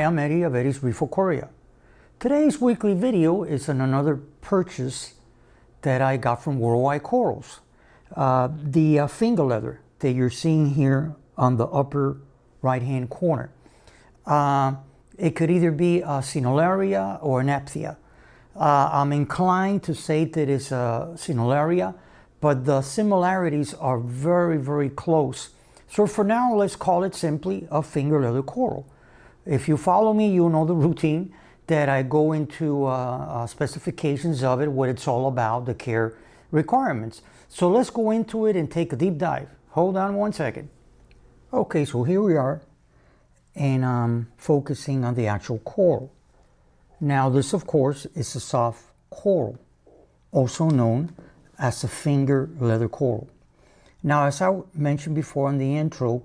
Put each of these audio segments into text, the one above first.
I'm Eddie of Eddie's Reef. Today's weekly video is on another purchase that I got from Worldwide Corals. The finger leather that you're seeing here on the upper right hand corner. It could either be a Sinularia or a Nepthea. I'm inclined to say that it's a Sinularia, but the similarities are very, very close. So for now, let's call it simply a finger leather coral. If you follow me, you know the routine that I go into specifications of it, what it's all about, the care requirements. So let's go into it and take a deep dive. Hold on one second. Okay, so here we are, and I'm focusing on the actual coral. Now this, of course, is a soft coral, also known as a finger leather coral. Now, as I mentioned before in the intro,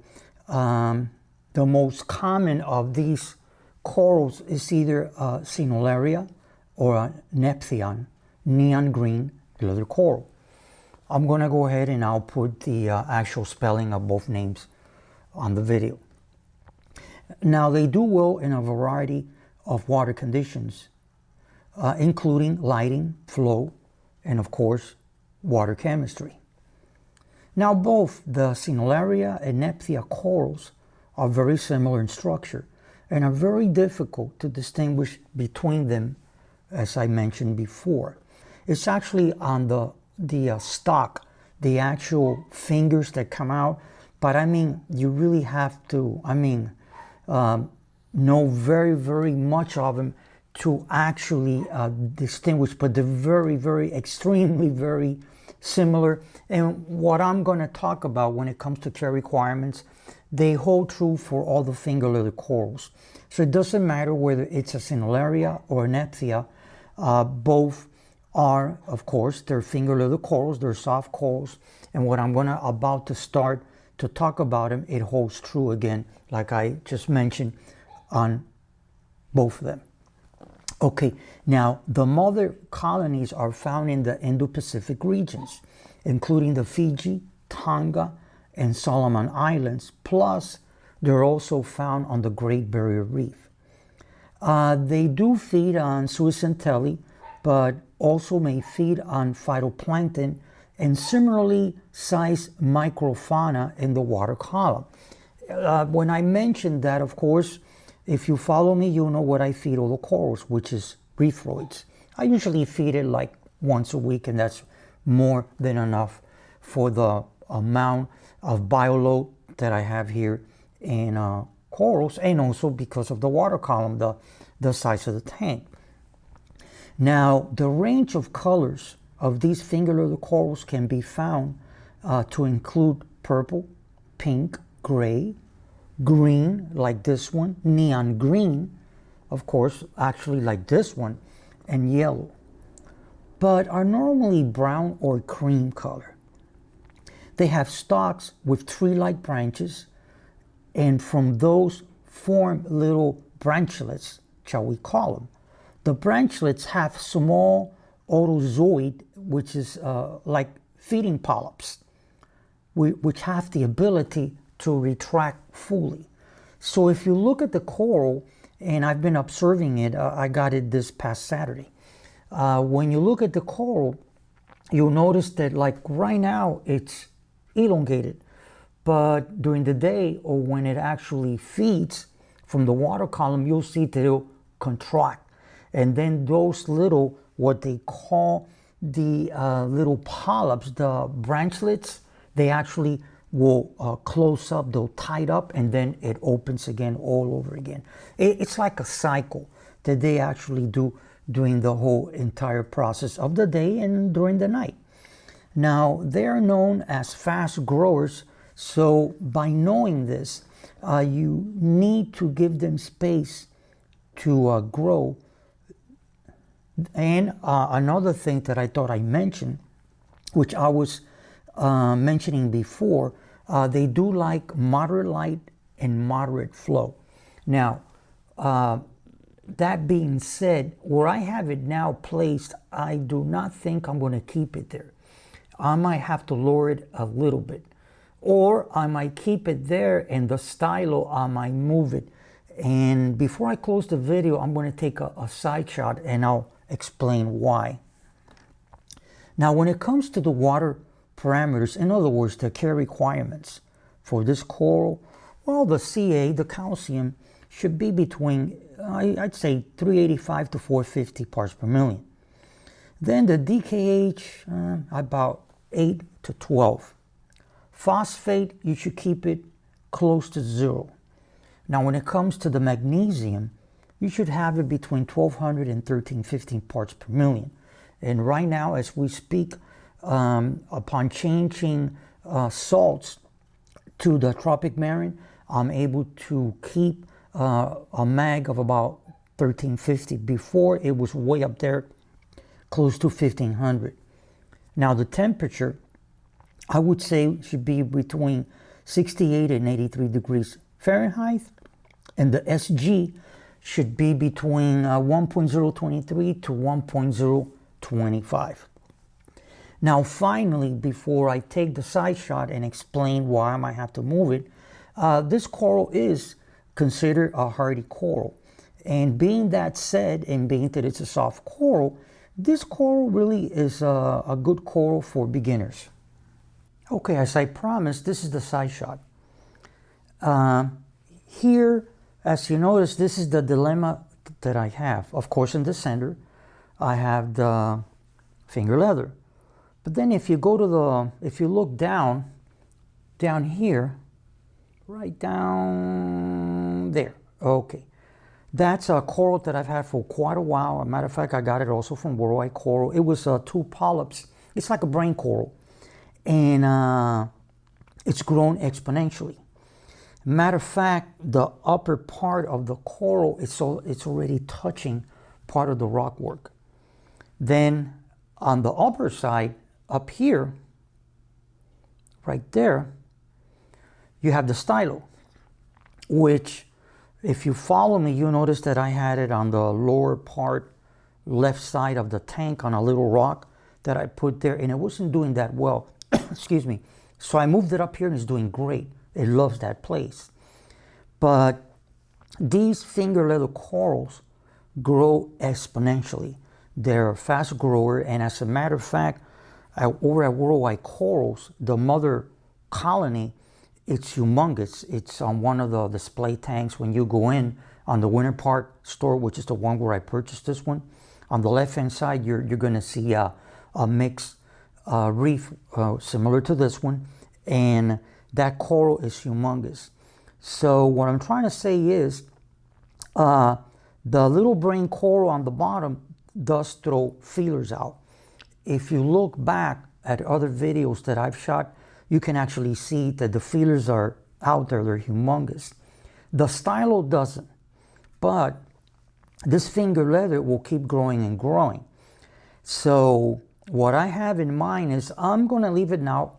the most common of these corals is either a Sinularia or a Nepthea, neon green leather coral. I'm going to go ahead and I'll put the actual spelling of both names on the video. Now, they do well in a variety of water conditions, including lighting, flow, and of course, water chemistry. Now, both the Sinularia and Nepthea corals are very similar in structure and are very difficult to distinguish between them, as I mentioned before. It's actually on the stalk, the actual fingers that come out, but I mean, you really have to, know very, very much of them to actually distinguish, but they're very, very, extremely, very similar. And what I'm going to talk about when it comes to care requirements, they hold true for all the finger leather corals. So it doesn't matter whether it's a Sinularia or a Nepthea, both are, of course, they're finger leather corals, they're soft corals. And what I'm about to start to talk about them, it holds true again, like I just mentioned on both of them. Okay, now the mother colonies are found in the Indo-Pacific regions, including the Fiji, Tonga, and Solomon Islands, plus they're also found on the Great Barrier Reef. They do feed on zooxanthellae, but also may feed on phytoplankton and similarly sized microfauna in the water column. When I mentioned that, of course, if you follow me, you know what I feed all the corals, which is reefroids. I usually feed it like once a week, and that's more than enough for the amount of bioload that I have here in corals, and also because of the water column, the size of the tank. Now, the range of colors of these finger leather corals can be found to include purple, pink, gray, green, like this one, neon green, of course, actually like this one, and yellow, but are normally brown or cream color. They have stalks with tree-like branches, and from those form little branchlets, shall we call them. The branchlets have small otozoid, which is like feeding polyps, which have the ability to retract fully. So if you look at the coral, and I've been observing it, I got it this past Saturday. When you look at the coral, you'll notice that like right now it's elongated, but during the day or when it actually feeds from the water column, you'll see that it'll contract. And then those little, what they call the little polyps, the branchlets, they actually will close up, they'll tight up, and then it opens again all over again. It's like a cycle that they actually do during the whole entire process of the day and during the night. Now, they're known as fast growers, so by knowing this, you need to give them space to grow. And another thing that I thought I mentioned, which I was mentioning before, they do like moderate light and moderate flow. Now, that being said, where I have it now placed, I do not think I'm going to keep it there. I might have to lower it a little bit, or I might keep it there and the stylo, I might move it And before I close the video, I'm going to take a side shot and I'll explain why. Now, when it comes to the water parameters, in other words, the care requirements for this coral, well, the Ca, the calcium, should be between, I'd say, 385 to 450 parts per million. Then the DKH, about 8 to 12. Phosphate, you should keep it close to 0. Now, when it comes to the magnesium, you should have it between 1200 and 1315 parts per million. And right now, as we speak, upon changing salts to the tropic marine, I'm able to keep a mag of about 1350. Before, it was way up there, close to 1500. Now, the temperature, I would say, should be between 68 and 83 degrees Fahrenheit, and the SG should be between 1.023 to 1.025. Now, finally, before I take the side shot and explain why I might have to move it, this coral is considered a hardy coral. And being that said, and being that it's a soft coral, this coral really is a good coral for beginners. Okay, as I promised, this is the side shot. Here, as you notice, this is the dilemma that I have. Of course, in the center, I have the finger leather. But then if you go to if you look down here, right down there, okay. That's a coral that I've had for quite a while. As a matter of fact, I got it also from Worldwide Coral. It was 2 polyps. It's like a brain coral. And it's grown exponentially. Matter of fact, the upper part of the coral, it's already touching part of the rock work. Then on the upper side, up here, right there, you have the stylo, which, if you follow me, you'll notice that I had it on the lower part, left side of the tank on a little rock that I put there, and it wasn't doing that well. Excuse me. So I moved it up here and it's doing great. It loves that place. But these finger leather corals grow exponentially. They're a fast grower, and as a matter of fact, over at Worldwide Corals, the mother colony, it's humongous. It's on one of the display tanks when you go in on the Winter Park store, which is the one where I purchased this one. On the left-hand side, you're going to see a mixed reef similar to this one, and that coral is humongous. So what I'm trying to say is the little brain coral on the bottom does throw feelers out. If you look back at other videos that I've shot, you can actually see that the feelers are out there. They're humongous. The stylo doesn't, but this finger leather will keep growing and growing. So what I have in mind is I'm going to leave it now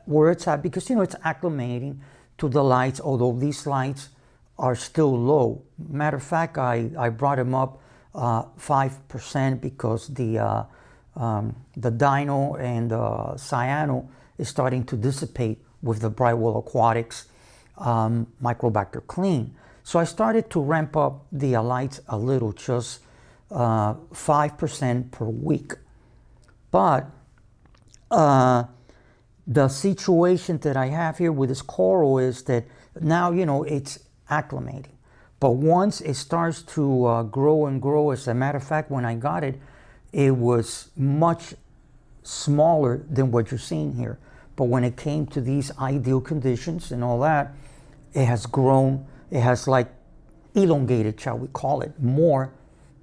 where it's at, because, you know, it's acclimating to the lights, although these lights are still low. Matter of fact, I brought them up 5% because the dino and cyano is starting to dissipate with the Brightwell Aquatics Microbacter Clean. So I started to ramp up the lights a little, just 5% per week. But the situation that I have here with this coral is that now, you know, it's acclimating. But once it starts to grow and grow, as a matter of fact, when I got it, it was much smaller than what you're seeing here. But when it came to these ideal conditions and all that, it has grown. It has like elongated, shall we call it, more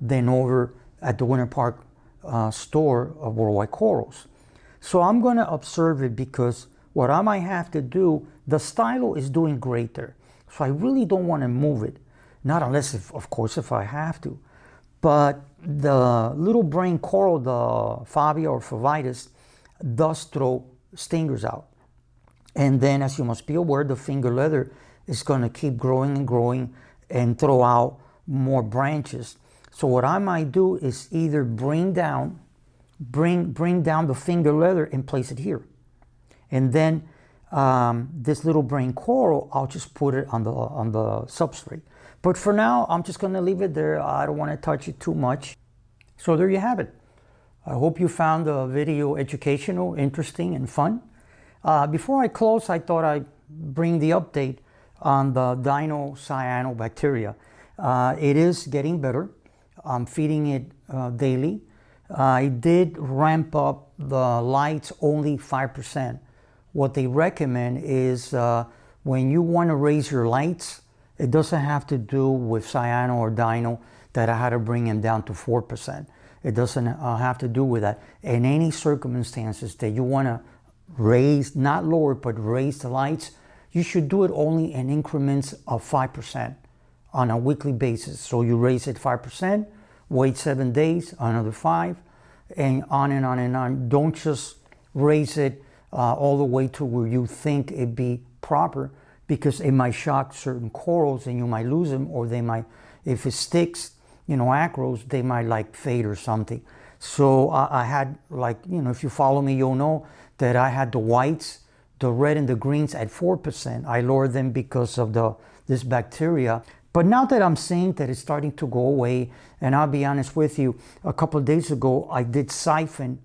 than over at the Winter Park store of Worldwide Corals. So I'm going to observe it, because what I might have to do, the stylo is doing great there. So I really don't want to move it. Not unless, of course, if I have to. But the little brain coral, the Fabia or Favitis, does throw stingers out. And then, as you must be aware, the finger leather is going to keep growing and growing and throw out more branches. So what I might do is either bring down the finger leather and place it here. And then this little brain coral, I'll just put it on the substrate. But for now, I'm just going to leave it there. I don't want to touch it too much. So there you have it. I hope you found the video educational, interesting, and fun. Before I close, I thought I'd bring the update on the cyanobacteria. It is getting better. I'm feeding it daily. I did ramp up the lights only 5%. What they recommend is when you want to raise your lights, it doesn't have to do with cyano or dino that I had to bring them down to 4%. It doesn't have to do with that. In any circumstances that you want to raise, not lower, but raise the lights, you should do it only in increments of 5% on a weekly basis. So you raise it 5%, wait 7 days, another 5, and on and on and on. Don't just raise it all the way to where you think it'd be proper, because it might shock certain corals and you might lose them, or they might, if it sticks, acros, they might like fade or something. So I had, like, if you follow me, you'll know that I had the whites, the red and the greens at 4%. I lowered them because of this bacteria. But now that I'm seeing that it's starting to go away, and I'll be honest with you, a couple of days ago, I did siphon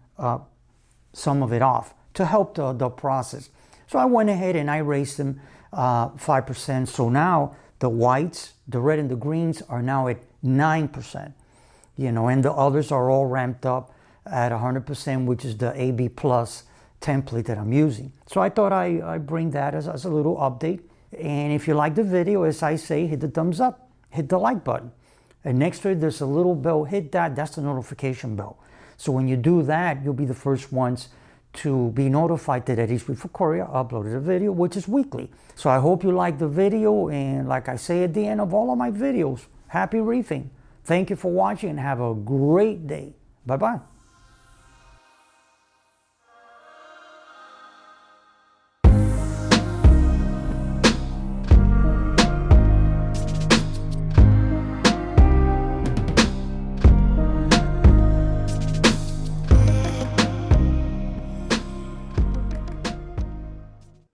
some of it off to help the process. So I went ahead and I raised them 5%. So now the whites, the red and the greens are now at 9%, and the others are all ramped up at 100%, which is the AB plus template that I'm using. So I thought I bring that as a little update. And if you like the video, as I say, hit the thumbs up, hit the like button. And next to it, there's a little bell, hit that, that's the notification bell. So when you do that, you'll be the first ones to be notified that at Reef for Korea uploaded a video, which is weekly. So I hope you like the video, and like I say at the end of all of my videos, happy reefing. Thank you for watching and have a great day. Bye-bye.